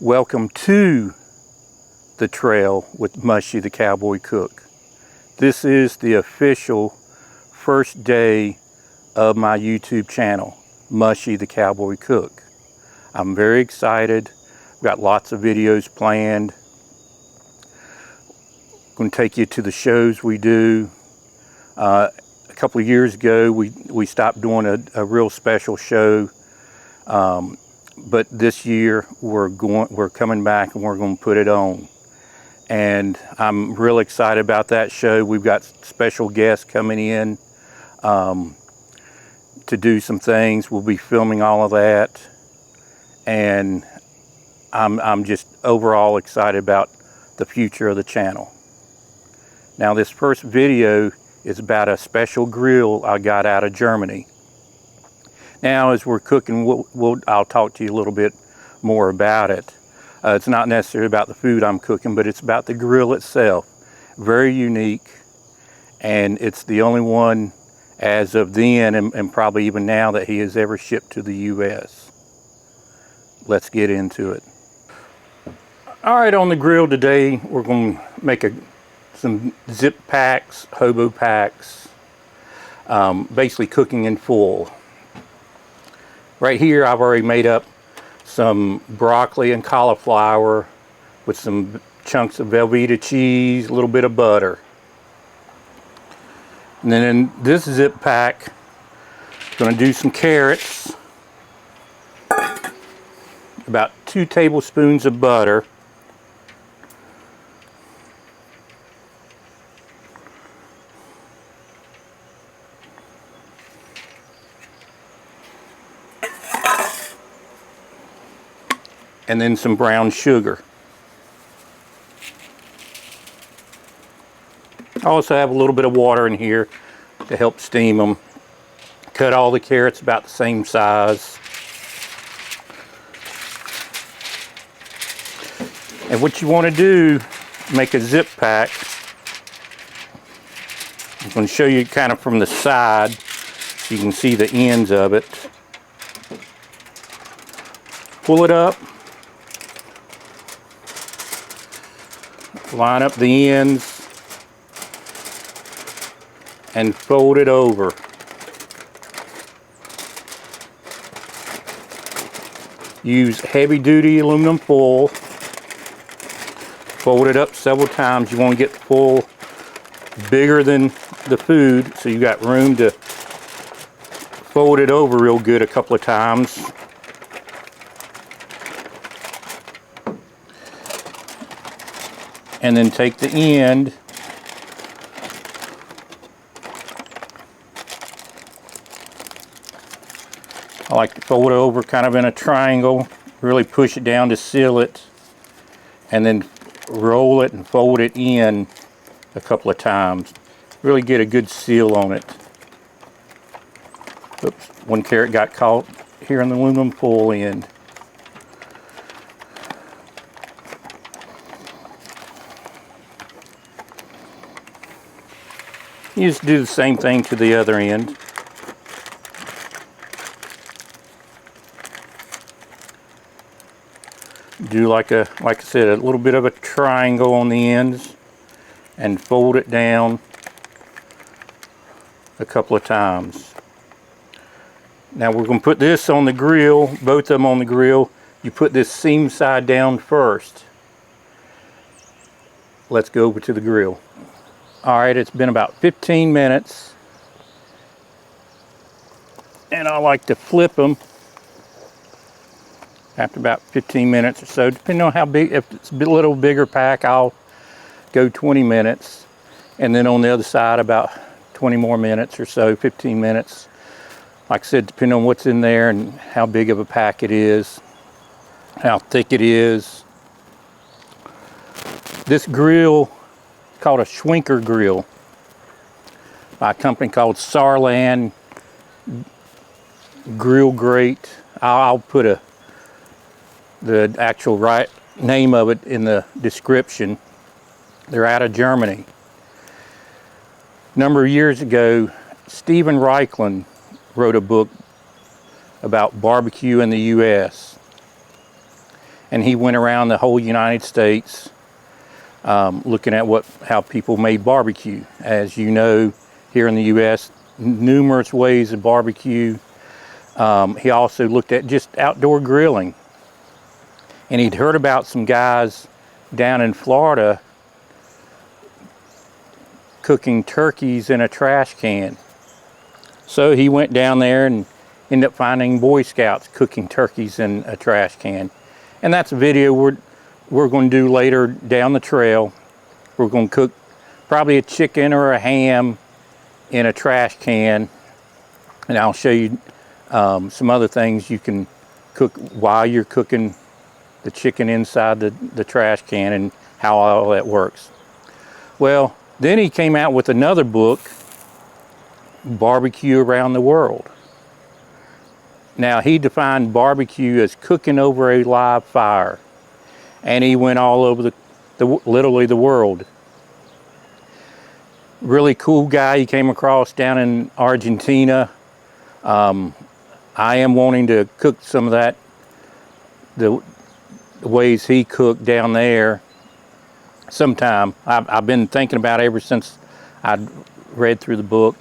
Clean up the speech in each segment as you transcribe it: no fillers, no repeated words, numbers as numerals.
Welcome to the trail with Mushy the Cowboy Cook. This is the official first day of my YouTube channel, Mushy the Cowboy Cook. I'm very excited. I've got lots of videos planned. I'm going to take you to the shows we do. A couple of years ago, we stopped doing a real special show. But this year we're coming back and we're going to put it on, and I'm real excited about that show. We've got special guests coming in to do some things. We'll be filming all of that, and I'm just overall excited about the future of the channel. Now, this first video is about a special grill I got out of Germany. Now, as we're cooking, I'll talk to you a little bit more about it. It's not necessarily about the food I'm cooking, but it's about the grill itself. Very unique, and it's the only one as of then, and probably even now, that he has ever shipped to the U.S. Let's get into it. All right, on the grill today, we're going to make some zip packs, hobo packs, basically cooking in full. Right here, I've already made up some broccoli and cauliflower with some chunks of Velveeta cheese, a little bit of butter. And then in this zip pack, I'm going to do some carrots, about 2 tablespoons of butter, and then some brown sugar. I also have a little bit of water in here to help steam them. Cut all the carrots about the same size. And what you want to do, make a zip pack. I'm going to show you kind of from the side so you can see the ends of it. Pull it up. Line up the ends and fold it over. Use heavy-duty aluminum foil. Fold it up several times. You want to get the foil bigger than the food, so you got room to fold it over real good a couple of times. And then take the end I like to fold it over kind of in a triangle, really push it down to seal it, and then roll it and fold it in a couple of times. Really get a good seal on it. Oops, one carrot got caught here in the aluminum foil end. You just do the same thing to the other end. Do like I said, a little bit of a triangle on the ends and fold it down a couple of times. Now we're going to put this on the grill, both of them on the grill. You put this seam side down first. Let's go over to the grill. Alright, it's been about 15 minutes, and I like to flip them after about 15 minutes or so, depending on how big. If it's a little bigger pack, I'll go 20 minutes, and then on the other side about 20 more minutes or so, 15 minutes. Like I said, depending on what's in there and how big of a pack it is, how thick it is. This grill, called a Schwenker grill by a company called Saarland Grillgerate. I'll put the actual right name of it in the description. They're out of Germany. A number of years ago, Raichlen wrote a book about barbecue in the U.S. and he went around the whole United States looking at how people made barbecue. As you know, here in the U.S., numerous ways of barbecue. He also looked at just outdoor grilling. And he'd heard about some guys down in Florida cooking turkeys in a trash can. So he went down there and ended up finding Boy Scouts cooking turkeys in a trash can. And that's a video we're going to do later down the trail. We're going to cook probably a chicken or a ham in a trash can. And I'll show you some other things you can cook while you're cooking the chicken inside the trash can and how all that works. Well, then he came out with another book, Barbecue Around the World. Now, he defined barbecue as cooking over a live fire, and he went all over literally the world. Really cool guy he came across down in Argentina. I am wanting to cook some of that, the ways he cooked down there sometime. I've been thinking about it ever since I read through the book.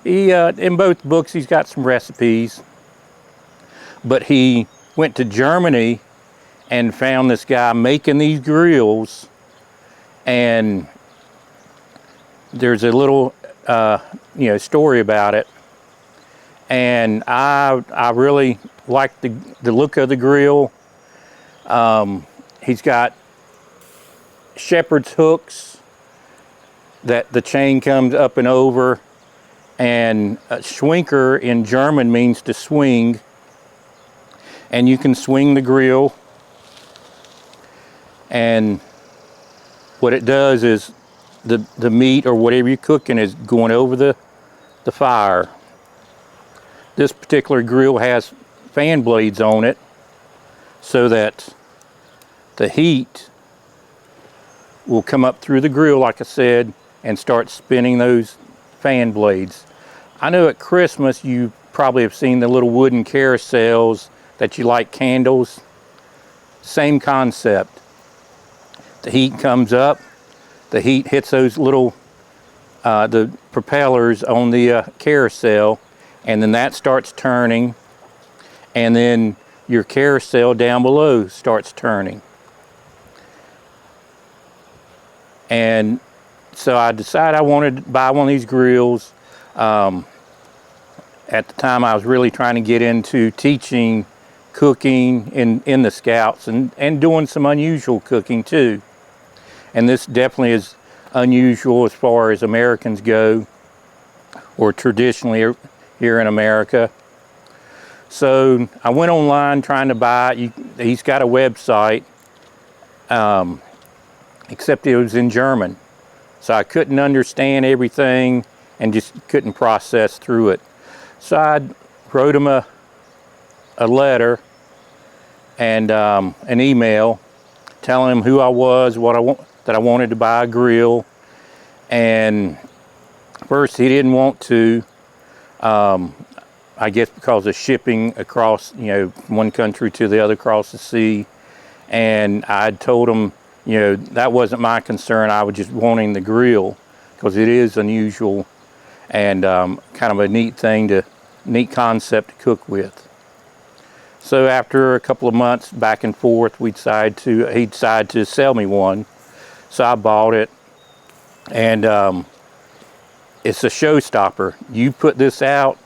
In both books he's got some recipes, but he went to Germany and found this guy making these grills, and there's a little story about it. And I really like the look of the grill. He's got shepherd's hooks that the chain comes up and over, and Schwenker in German means to swing, and you can swing the grill, and what it does is the meat or whatever you're cooking is going over the fire. This particular grill has fan blades on it so that the heat will come up through the grill, like I said, and start spinning those fan blades. I know at Christmas you probably have seen the little wooden carousels that you light candles. Same concept. The heat comes up, the heat hits those little the propellers on the carousel, and then that starts turning, and then your carousel down below starts turning. And so I decided I wanted to buy one of these grills. At the time I was really trying to get into teaching cooking in the Scouts and doing some unusual cooking too. And this definitely is unusual as far as Americans go, or traditionally here in America. So I went online trying to buy it. He's got a website, except it was in German. So I couldn't understand everything and just couldn't process through it. So I wrote him a letter and an email telling him who I was, that I wanted to buy a grill. And first he didn't want to, I guess because of shipping across, from one country to the other across the sea. And I told him, that wasn't my concern. I was just wanting the grill because it is unusual and kind of a neat concept to cook with. So after a couple of months back and forth, he decided to sell me one. So I bought it, and it's a showstopper. You put this out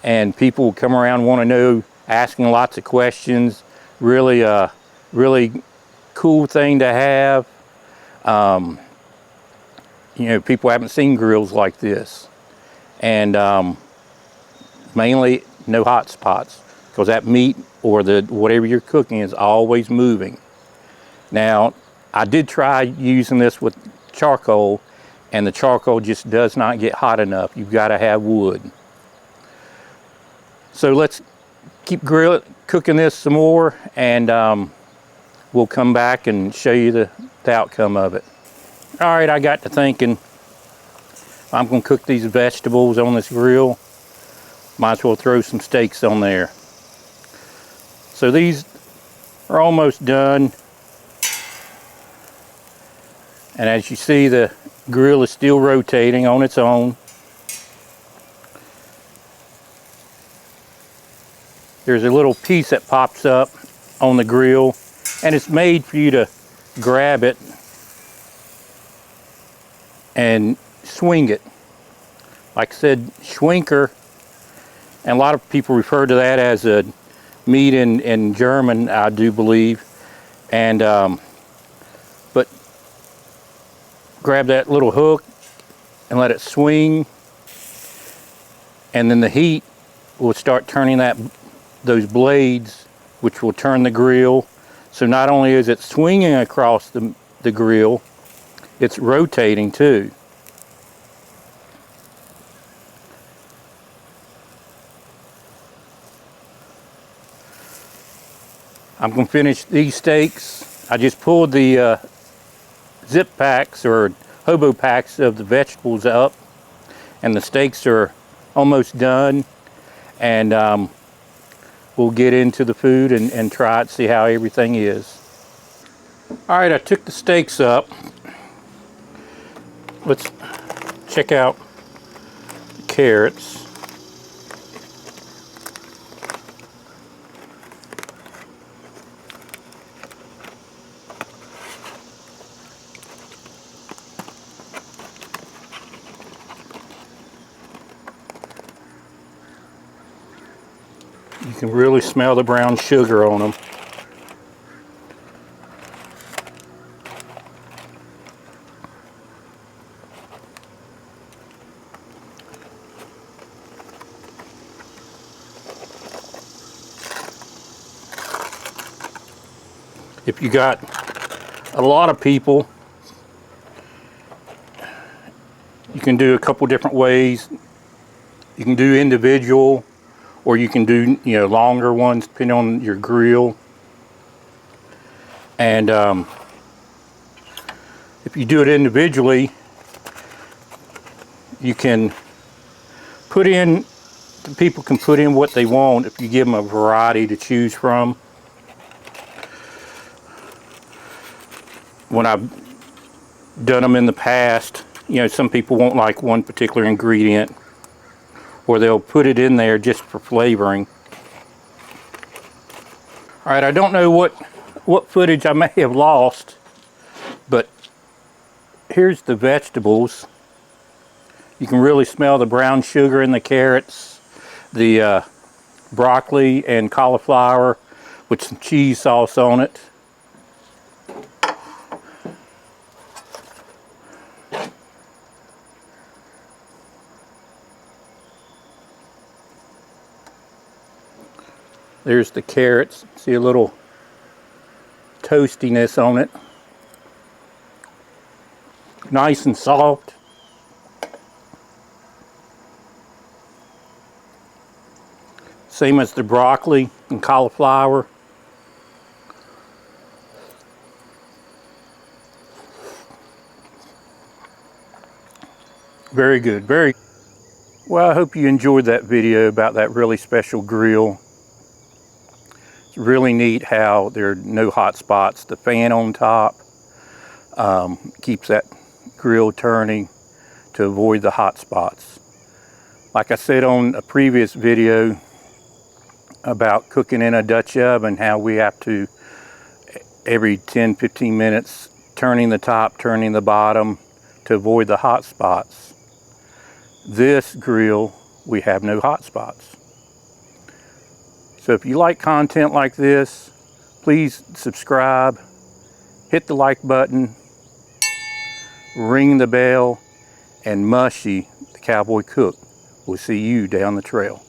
and people will come around, want to know, asking lots of questions. Really cool thing to have. People haven't seen grills like this, and mainly no hot spots, because that meat or whatever you're cooking is always moving. Now, I did try using this with charcoal, and the charcoal just does not get hot enough. You've got to have wood. So let's keep cooking this some more, and we'll come back and show you the outcome of it. All right, I got to thinking, I'm going to cook these vegetables on this grill. Might as well throw some steaks on there. So these are almost done. And as you see, the grill is still rotating on its own. There's a little piece that pops up on the grill, and it's made for you to grab it and swing it. Like I said, schwenker, and a lot of people refer to that as a meat in German, I do believe. And but grab that little hook and let it swing, and then the heat will start turning those blades, which will turn the grill. So not only is it swinging across the grill, it's rotating too. I'm going to finish these steaks. I just pulled the zip packs or hobo packs of the vegetables up, and the steaks are almost done. And we'll get into the food and try it, see how everything is. All right, I took the steaks up. Let's check out the carrots. You can really smell the brown sugar on them. If you got a lot of people, you can do a couple different ways. You can do individual, or you can do, you know, longer ones depending on your grill. And if you do it individually, you can put in, people can put in what they want if you give them a variety to choose from. When I've done them in the past, you know, some people won't like one particular ingredient, or they'll put it in there just for flavoring. All right, I don't know what footage I may have lost, but here's the vegetables. You can really smell the brown sugar in the carrots, the broccoli and cauliflower with some cheese sauce on it. There's the carrots. See a little toastiness on it. Nice and soft. Same as the broccoli and cauliflower. Very good, very. Well, I hope you enjoyed that video about that really special grill. It's really neat how there are no hot spots. The fan on top keeps that grill turning to avoid the hot spots. Like I said on a previous video about cooking in a Dutch oven, how we have to, every 10-15 minutes, turning the top, turning the bottom to avoid the hot spots. This grill, we have no hot spots. So if you like content like this, please subscribe, hit the like button, ring the bell, and Mushy, the Cowboy Cook, will see you down the trail.